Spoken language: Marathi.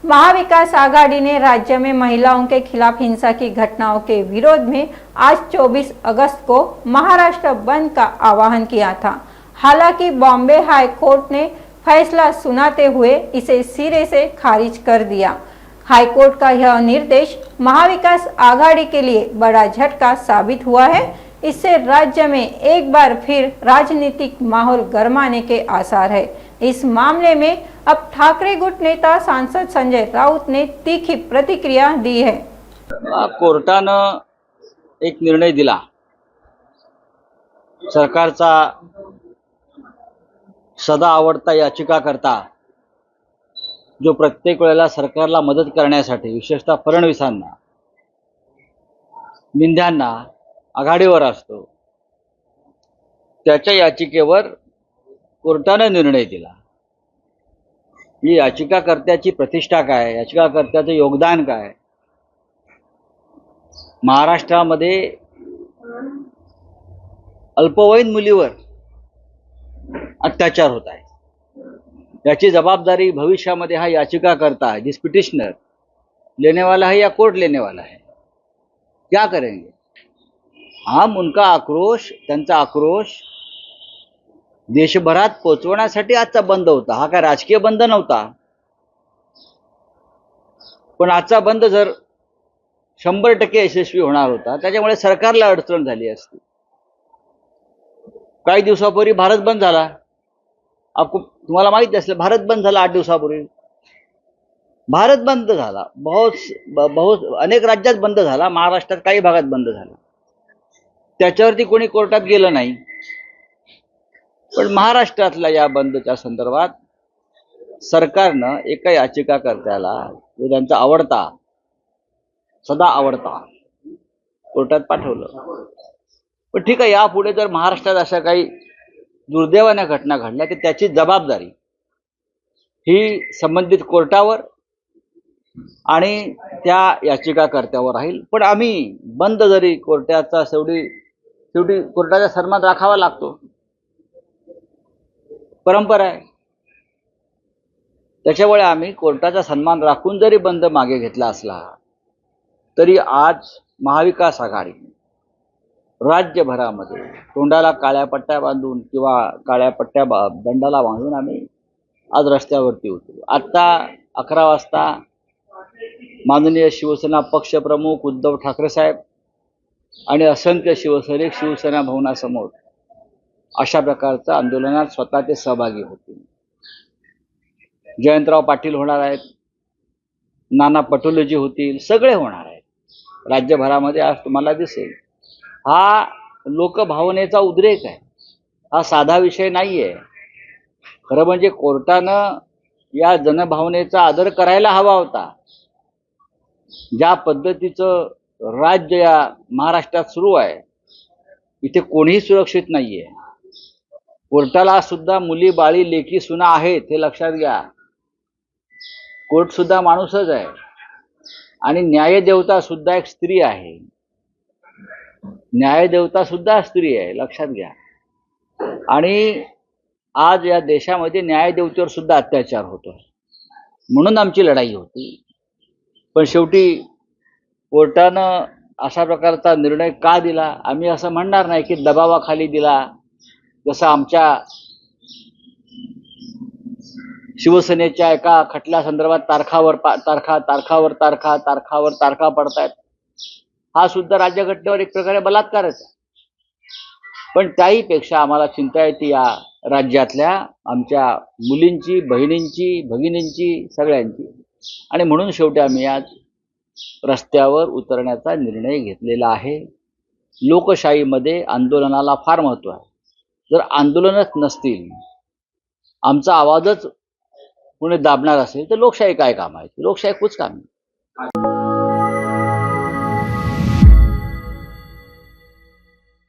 महाविकास आघाड़ी ने राज्य में महिलाओं के खिलाफ हिंसा की घटनाओं के विरोध में आज 24 अगस्त को महाराष्ट्र बंद का आह्वान किया था। हालांकि बॉम्बे हाई कोर्ट ने फैसला सुनाते हुए इसे सिरे से खारिज कर दिया। हाई कोर्ट का यह निर्देश महाविकास आघाड़ी के लिए बड़ा झटका साबित हुआ है। इससे राज्य में एक बार फिर राजनीतिक माहौल गरमाने के आसार है। इस मामले में अब ठाकरे गुट नेता सांसद संजय राउत ने तीखी प्रतिक्रिया दी है। कोर्टानं एक निर्णय दिला। सरकारचा सदा आवडता याचिकाकर्ता जो प्रत्येक वेळेला सरकारला मदत करण्यासाठी विशेषतः फडणवीसांना मिंध्यांना आघाडीवर असतो, त्याच्या याचिकेवर कोर्टाने निर्णय दिला। ही याचिकाकर्त्याची प्रतिष्ठा काय, याचिकाकर्त्याचं योगदान काय, महाराष्ट्रामध्ये अल्पवयीन मुलीवर अत्याचार होत आहे, याची जबाबदारी भविष्यामध्ये हा याचिकाकर्ता है, जिस पिटिशनर लेने वाला है या कोर्ट लेने वाला है, क्या करेंगे। हम उनका आक्रोश, त्यांचा आक्रोश देशभरात पोहोचवण्यासाठी आजचा बंद होता। हा काय राजकीय बंद नव्हता, पण आजचा बंद जर 100% यशस्वी होणार होता, त्याच्यामुळे सरकारला अडचण झाली असती। काही दिवसापूर्वी भारत बंद झाला। तुम्हाला माहिती असेल, भारत बंद झाला 8 दिवसापूर्वी। भारत बंद झाला, बहुत अनेक राज्यात बंद झाला, महाराष्ट्रात काही भागात बंद झाला। त्याच्यावरती कोणी कोर्टात गेलं नाही, पण महाराष्ट्रातल्या या बंदच्या संदर्भात सरकारनं एका याचिकाकर्त्याला, जो त्यांचा आवडता, सदा आवडता, कोर्टात पाठवलं। पण ठीक आहे, यापुढे जर महाराष्ट्रात अशा काही दुर्दैवाने घटना घडल्या तर त्याची जबाबदारी ही संबंधित कोर्टावर आणि त्या याचिकाकर्त्यावर राहील। पण आम्ही बंद जरी कोर्टाचा शेवटी कोर्टाचा सन्मान राखावा लागतो, परंपरा आहे। त्याच्यामुळे आम्ही कोर्टाचा सन्मान राखून जरी बंद मागे घेतला असला तरी आज महाविकास आघाडी राज्यभरामध्ये तोंडाला काळ्या पट्ट्या बांधून किंवा काळ्या पट्ट्या दंडाला बांधून आम्ही आज रस्त्यावरती उतरू। आता 11 वाजता माननीय शिवसेना पक्षप्रमुख उद्धव ठाकरे साहेब आणि असंख्य शिवसैनिक शिवसेना भवनासमोर अशा प्रकारच्या आंदोलनात स्वतः ते सहभागी होतील। जयंतराव पाटील होणार आहेत, नाना पटोलेजी होतील, सगळे होणार आहेत राज्यभरामध्ये। आज तुम्हाला दिसेल हा लोकभावनेचा उद्रेक आहे, हा साधा विषय नाहीये। खरं म्हणजे कोर्टानं या जनभावनेचा आदर करायला हवा होता। ज्या पद्धतीचं राज्य या महाराष्ट्रात सुरू आहे, इथे कोणीही सुरक्षित नाहीये। कोर्टाला सुद्धा मुली बाळी लेकी सुना आहेत, हे लक्षात घ्या। कोर्ट सुद्धा माणूसच आहे आणि न्यायदेवता सुद्धा एक स्त्री आहे। न्यायदेवता सुद्धा स्त्री आहे, लक्षात घ्या। आणि आज या देशामध्ये न्यायदेवतेवर सुद्धा अत्याचार होतो, म्हणून आमची लढाई होती। पण शेवटी कोर्टानं अशा प्रकारचा निर्णय का दिला, आम्ही असं म्हणणार नाही की दबावाखाली दिला। जसं आमच्या शिवसेनेच्या एका खटल्या संदर्भात तारखावर तारखा पडतायत, हा सुद्धा राज्यघटनेवर एक प्रकारे बलात्कारच आहे। पण त्याहीपेक्षा आम्हाला चिंता येते या राज्यातल्या आमच्या मुलींची, बहिणींची, भगिनींची, सगळ्यांची। आणि म्हणून शेवटी आम्ही आज रस्त्यावर उतरण्याचा निर्णय घेतलेला आहे। लोकशाहीमध्ये आंदोलनाला फार महत्त्व आहे। जर आंदोलनच नसतील, आमचा आवाजच कोणी दाबणार असेल तर लोकशाही काय काम आहे, लोकशाही कुछ काम आहे।